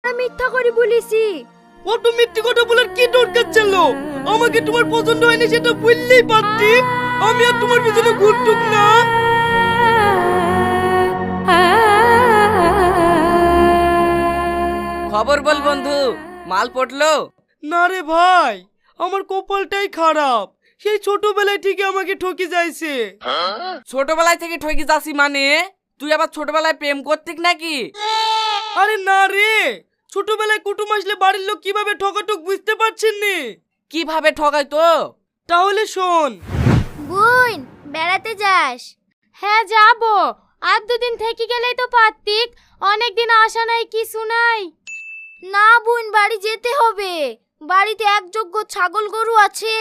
মিথ্যা করে বলেছি। অত মিথ্যে কথা বলার কি দরকার ছিল? আমাকে তোমার পছন্দ হয়নি সেটা বললেই পারতি। আমি আর তোমার পিছনে ঘুরতুক না। খবর বল বন্ধু, মাল পড়লো? না রে ভাই, আমার কপালটাই খারাপ। সেই ছোটবেলায় থেকে আমাকে ঠকি যাইছে। ছোটবেলায় থেকে ঠকি যাচ্ছি মানে? তুই আবার ছোটবেলায় প্রেম করতিক নাকি? আরে না রে, ছোটবেলায় কুটুম আসলে বাড়ির লোক কিভাবে ঠকাঠক বুঝতে পারছেন নি। কিভাবে ঠকাই তো? তাহলে শোন। বোন, বেড়াতে যাস? হ্যাঁ যাবো। আর দুদিন থেকে গেলেই তো পারতিক। অনেক দিন আসা নাই, কিছু নাই। না বোন, বাড়ি যেতে হবে। বাড়িতে একযোগ্য ছাগল গরু আছে।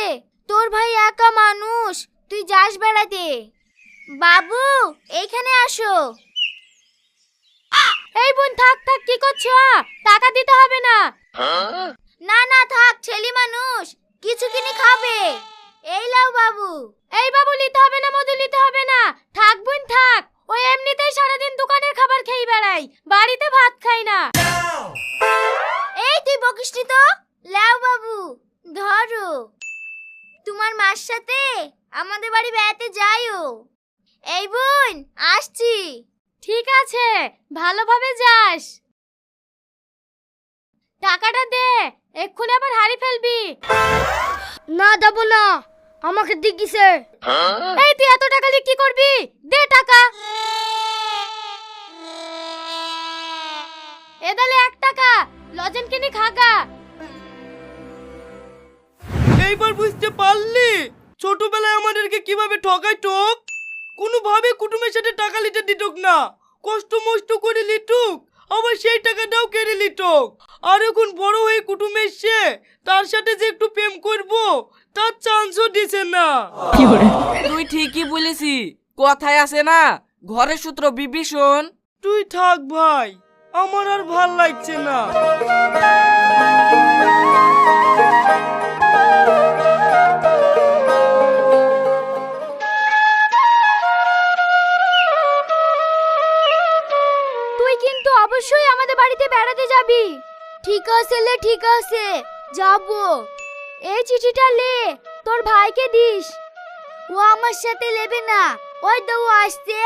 তোর ভাই একা মানুষ, তুই যাস বেড়াতে। বাবু, এইখানে আসো। এই বোন, থাক থাক, কি করছো? টাকা দিতে হবে না। না না থাক, ছেলে মানুষ কিছু কিনে খাবে। এই লাও বাবু। এই বাবু, নিতে হবে না, মধু নিতে হবে না। থাক বোন থাক, ওই এমনিতেই সারাদিন দোকানের খাবার খেয়ে বেড়াই, বাড়িতে ভাত খাই না। এই তুই বকিসনি তো। লাও বাবু, ধরো। তোমার মার সাথে আমাদের বাড়ি বেড়াতে যাইও। এই বোন, আসছি। ঠিক আছে, ভালোভাবে যাস। টাকাটা দে, এক্ষুনি আবার হারি ফেলবি। না দেবো না, আমাকে দিকিছে। এই তুই এত টাকা দিয়ে কি করবি? দে টাকা। এদালে 1 টাকা, লজেন কিনে খাগা। এইবার বুঝতে পারলি ছোটবেলায় আমাদেরকে কিভাবে ঠকাইতোক? কোনোভাবে কুটুমের সাথে টাকা লিতে দিতক না। কষ্ট মষ্ট করে লিটুক, আবার সেই টাকাটাও কেড়ে লিটুক। আর এখন বড় হয়ে কুটুম এসছে, তার সাথে যে একটু প্রেম করব তার চান্সও দিছে না। তুই ঠিকই বলেছি, কথায় আছে না, ঘরের সূত্র বিভীষণ। তুই থাক ভাই, আমার আর ভাল লাগছে না। তুই কিন্তু অবশ্যই আমাদের বাড়িতে বেড়াতে যাবি। ঠিক আছে লে, ঠিক আছে, যাবো। এই চিঠিটা লে, তোর ভাইকে দিস। ও আমার সাথে নেবে না, ওই তো ও আসছে,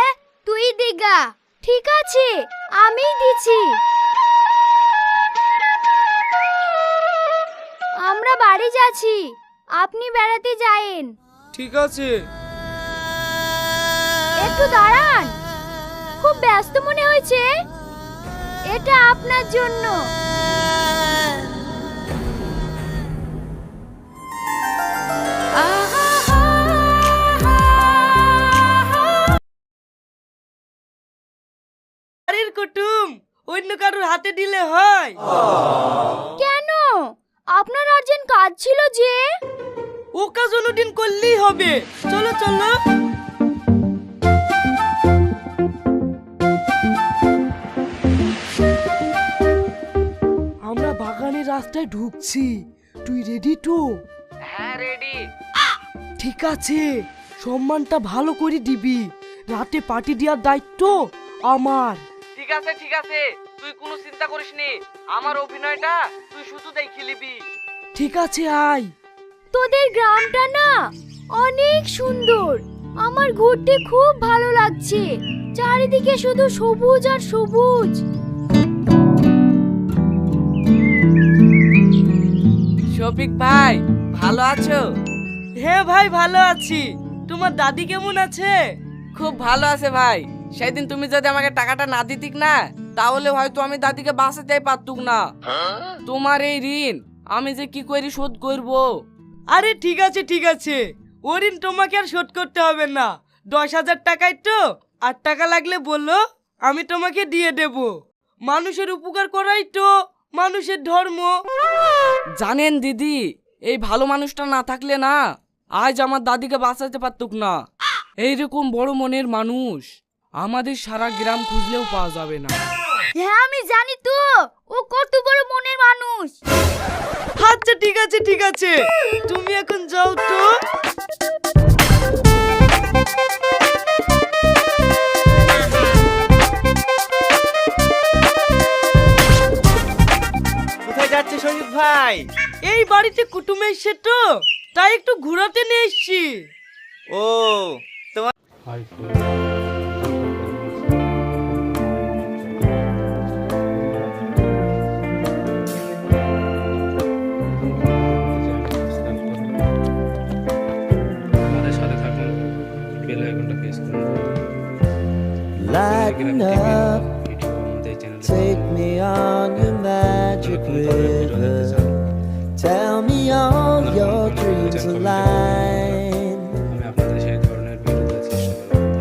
তুই দিগা। ঠিক আছে, আমি দিছি। আমরা বাড়ি যাচ্ছি, আপনি বেড়াতে যায়েন। ঠিক আছে। একটু দাঁড়ান, খুব ব্যস্ত মনে হয়েছে। এটা আপনার জন্য। বাড়ির কুটুম অন্য কারোর হাতে দিলে হয়? কেন? আপনার আর্জেন্ট কাজ ছিল যে। ও কাজ অন্যদিন করলেই হবে। চলো চলো। আমরা বাগানের রাস্তায় ঢুকছি, তুই রেডি তো? হ্যাঁ রেডি। ঠিক আছে, সম্মানটা ভালো করে দিবি। রাতে পার্টি দেওয়ার দায়িত্ব আমার। ঠিক আছে ঠিক আছে, তুই কোনো চিন্তা করিস নি, আমার অভিনয়টা তুই শুধু দেখে নিবি। ঠিক আছে, আয়। তোদের গ্রামটা না অনেক সুন্দর, আমার ঘুরতে খুব ভালো লাগছে। চারিদিকে শুধু সবুজ আর সবুজ। শফিক ভাই, ভালো আছো? হ্যাঁ ভাই, ভালো আছি। তোমার দাদি কেমন আছে? খুব ভালো আছে ভাই। সেদিন তুমি যদি আমাকে টাকাটা না দিতিক না, তাহলে হয়তো আমি দাদিকে বাঁচাতেই পারতুক না। তোমার এই ঋণ আমি যে কি করে শোধ করব? আরে ঠিক আছে ঠিক আছে, ও ঋণ তোমাকে আর শোধ করতে হবে না। 10,000 টাকায় তো, 8 টাকা লাগলে বললো, আমি তোমাকে দিয়ে দেব। মানুষের উপকার করাই তো মানুষের ধর্ম। জানেন দিদি, এই ভালো মানুষটা না থাকলে না, আজ আমার দাদিকে বাঁচাতে পারতুক না। এইরকম বড় মনের মানুষ আমাদের সারা গ্রাম খুঁজলেও পাওয়া যাবে না। হ্যাঁ আমি জানি তো, ও কত বড় মনের মানুষ। আচ্ছা ঠিক আছে ঠিক আছে, তুমি এখন যাও তো। নাই? এই বাড়িতে কুটুম এসছে তো, তাই একটু ঘোরাতে নিয়ে এসছি। ও তোমার আমাদের সাথে থাকুন, বেল আইকনটা প্রেস করুন। Lighten up, ভিডিও আমাদের চ্যানেলে take me on your magic river. Tell me all your dreams align. আমি আপনাদের সেই ধরনের ভিডিও দেওয়ার চেষ্টা করব।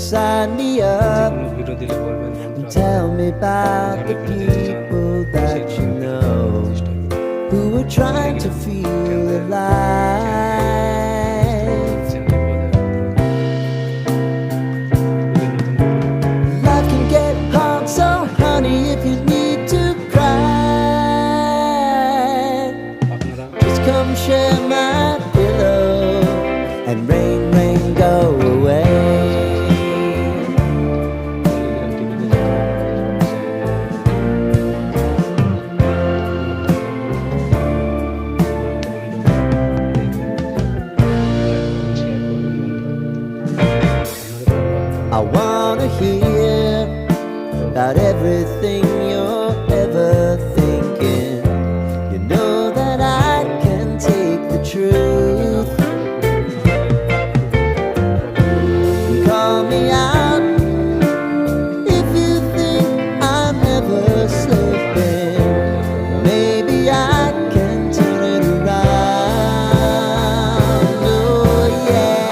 Sign me up কোনো ভিডিও দিলে বলবেন and বন্ধুরা, tell me about the people that you know who are trying to feel alive. Life can get hard, so honey, if you need to cry, আপনারা just come share my pillow and rain, rain, go away. I wanna hear about everything you're ever thinking. You know that I can take the truth. Call me out if you think I'm ever slipping. Maybe I can turn it around. Oh yeah.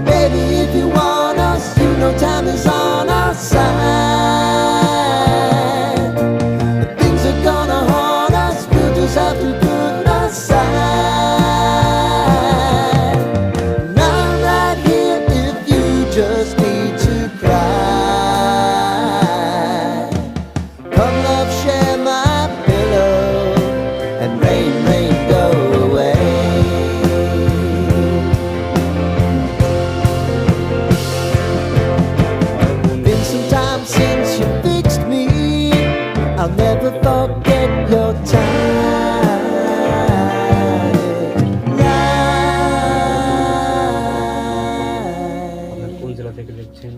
Baby, if you want us, you know time is on our side. If things are gonna haunt us, we'll just have to put aside. And I'm right here if you just need to cry. Come love, share my pillow, and rain, rain, go away. Been some time since you fixed me. I'll never forget your time. আপনারা কোন জেলা থেকে দেখছেন?